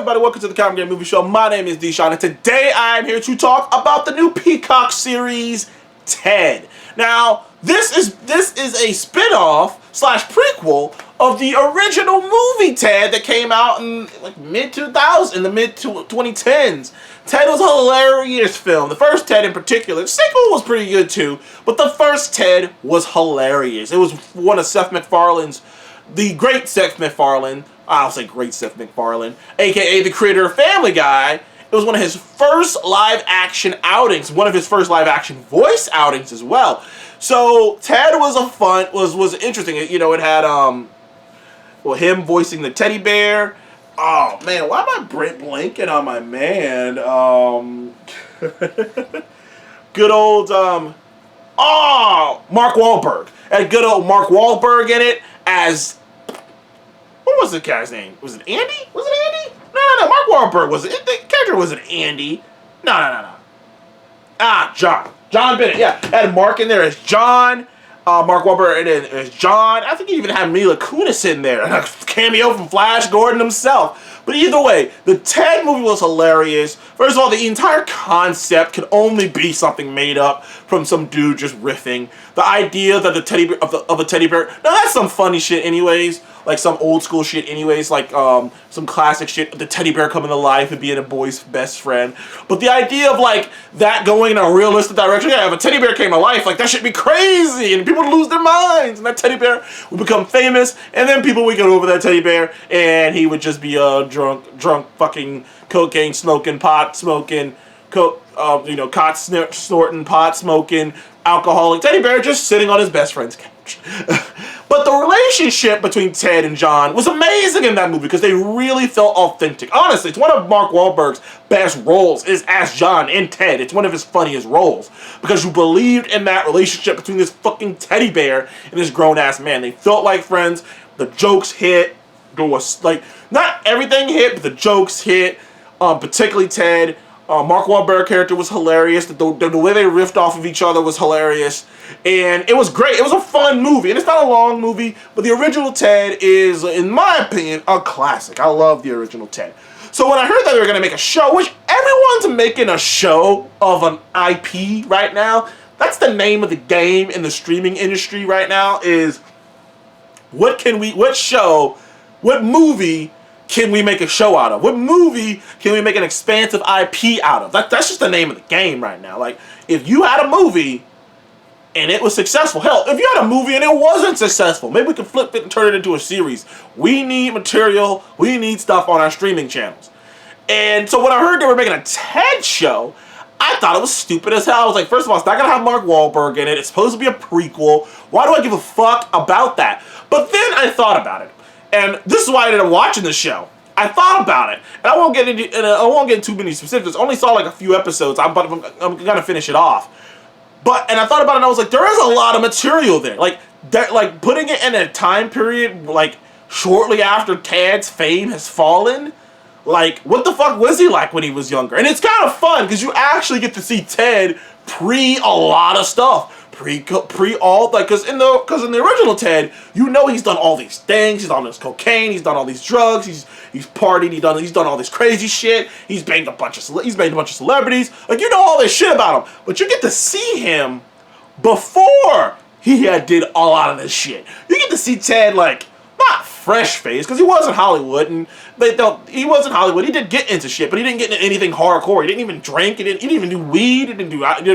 everybody, welcome to the Common Game Movie Show. My name is Deshaun, and today I am here to talk about the new Peacock series, Ted. Now, this is a spin-off slash prequel of the original movie Ted that came out in like mid-2000s, in the mid-2010s. Ted was a hilarious film. The first Ted in particular. The sequel was pretty good too, but the first Ted was hilarious. It was one of Seth MacFarlane's, the great Seth MacFarlane. I'll say great Seth MacFarlane, aka the creator of Family Guy. It was one of his first live-action outings, one of his first live-action voice outings as well. So Ted was interesting. You know, it had him voicing the teddy bear. Oh man, why am I blanking on my man? Good old Mark Wahlberg. Had good old Mark Wahlberg in it as. What was the guy's name? Was it Andy? Was it Andy? No. Mark Wahlberg was it. The character wasn't Andy. No. John. John Bennett. Yeah, had Mark in there as John. Mark Wahlberg in it as John. I think he even had Mila Kunis in there. A cameo from Flash Gordon himself. But either way, the Ted movie was hilarious. First of all, the entire concept could only be something made up from some dude just riffing. The idea that the teddy bear of a teddy bear. Now that's some funny shit, anyways. Like some old school shit, anyways. Like some classic shit. The teddy bear coming to life and being a boy's best friend. But the idea of like that going in a realistic direction. Yeah, if a teddy bear came to life, like that should be crazy, and people would lose their minds, and that teddy bear would become famous, and then people would get over that teddy bear, and he would just be a drunk fucking cocaine smoking, pot smoking, cot snorting, pot smoking, alcoholic teddy bear just sitting on his best friend's couch. But the relationship between Ted and John was amazing in that movie because they really felt authentic. Honestly, it's one of Mark Wahlberg's best roles is as John in Ted. It's one of his funniest roles because you believed in that relationship between this fucking teddy bear and this grown-ass man. They felt like friends. The jokes hit. There was like not everything hit, but the jokes hit. Particularly Ted. Mark Wahlberg character was hilarious. The way they riffed off of each other was hilarious. And it was great. It was a fun movie. And it's not a long movie, but the original Ted is, in my opinion, a classic. I love the original Ted. So when I heard that they were going to make a show, which everyone's making a show of an IP right now, that's the name of the game in the streaming industry right now is what movie can we make a show out of? What movie can we make an expansive IP out of? That's just the name of the game right now. Like, if you had a movie and it was successful, hell, if you had a movie and it wasn't successful, maybe we could flip it and turn it into a series. We need material. We need stuff on our streaming channels. And so when I heard they were making a Ted show, I thought it was stupid as hell. I was like, first of all, it's not going to have Mark Wahlberg in it. It's supposed to be a prequel. Why do I give a fuck about that? But then I thought about it. And this is why I ended up watching the show. I thought about it, and I won't get into too many specifics. I only saw like a few episodes. I'm gonna finish it off. And I thought about it, and I was like, there is a lot of material there. Like putting it in a time period like shortly after Ted's fame has fallen. Like, what the fuck was he like when he was younger? And it's kind of fun because you actually get to see Ted pre a lot of stuff. Because in the original Ted, you know he's done all these things. He's on this cocaine. He's done all these drugs. He's partied. He's done all this crazy shit. He's banged a bunch of celebrities. Like, you know all this shit about him, but you get to see him before he did a lot of this shit. You get to see Ted like not fresh face because he wasn't Hollywood and he wasn't Hollywood. He did get into shit, but he didn't get into anything hardcore. He didn't even drink. He didn't even do weed. He didn't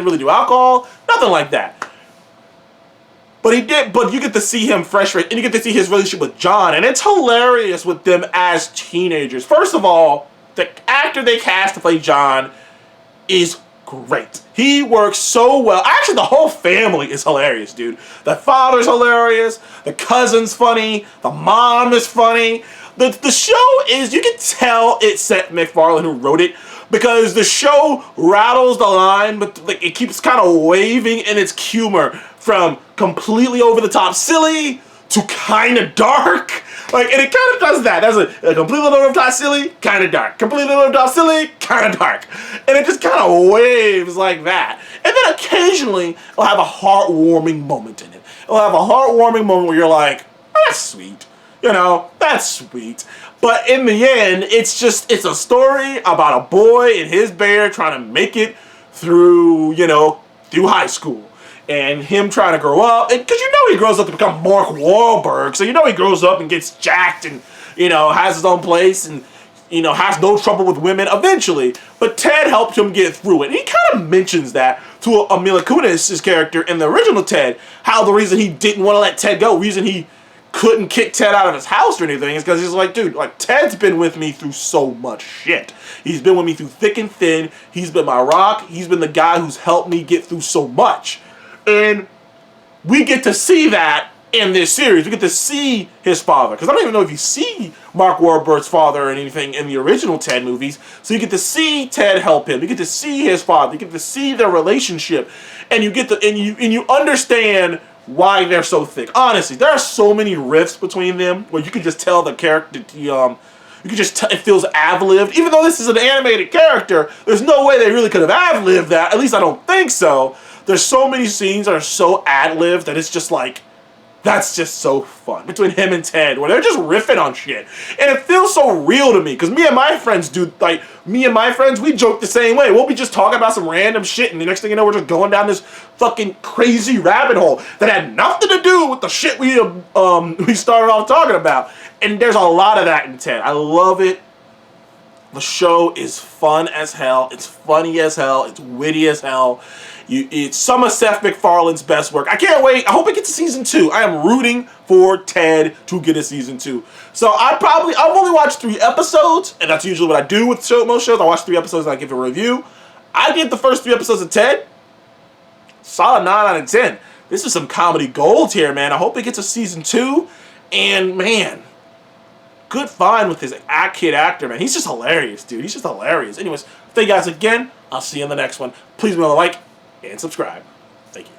really do alcohol. Nothing like that. But he did. But you get to see him fresh, and you get to see his relationship with John, and it's hilarious with them as teenagers. First of all, the actor they cast to play John is great. He works so well. Actually, the whole family is hilarious, dude. The father's hilarious. The cousin's funny. The mom is funny. The show is, you can tell it's Seth MacFarlane who wrote it because the show rattles the line, but like it keeps kind of waving in its humor from completely over the top silly to kind of dark. Like, and it kind of does that. That's a completely over the top silly, kind of dark. Completely over the top silly, kind of dark. And it just kind of waves like that. And then occasionally, it'll have a heartwarming moment in it. It'll have a heartwarming moment where you're like, oh, that's sweet. You know, that's sweet. But in the end, it's a story about a boy and his bear trying to make it through, through high school. And him trying to grow up. Because he grows up to become Mark Wahlberg. So he grows up and gets jacked and, has his own place and, has no trouble with women eventually. But Ted helped him get through it. And he kind of mentions that to Mila Kunis' character in the original Ted. How the reason he didn't want to let Ted go, the reason he couldn't kick Ted out of his house or anything is because he's like, dude, like, Ted's been with me through so much shit. He's been with me through thick and thin. He's been my rock. He's been the guy who's helped me get through so much. And we get to see that in this series. We get to see his father. Because I don't even know if you see Mark Wahlberg's father or anything in the original Ted movies. So you get to see Ted help him. You get to see his father. You get to see their relationship. And you get to, and you understand why they're so thick. Honestly, there are so many rifts between them where you can just tell the character, you can just it feels ad-libbed. Even though this is an animated character, there's no way they really could have ad-libbed that. At least I don't think so. There's so many scenes that are so ad-libbed that it's just like, that's just so fun. Between him and Ted, where they're just riffing on shit. And it feels so real to me, because me and my friends, we joke the same way. We'll be just talking about some random shit, and the next thing you know, we're just going down this fucking crazy rabbit hole that had nothing to do with the shit we started off talking about. And there's a lot of that in Ted. I love it. The show is fun as hell. It's funny as hell. It's witty as hell. It's some of Seth MacFarlane's best work. I can't wait. I hope it gets a season 2. I am rooting for Ted to get a season 2. So I've only watched 3 episodes, and that's usually what I do with most shows. I watch 3 episodes and I give a review. I give the first 3 episodes of Ted solid 9 out of 10. This is some comedy gold here, man. I hope it gets a season 2. And man, good find with his kid actor, man. He's just hilarious, dude. He's just hilarious. Anyways, thank you guys again. I'll see you in the next one. Please remember to like and subscribe. Thank you.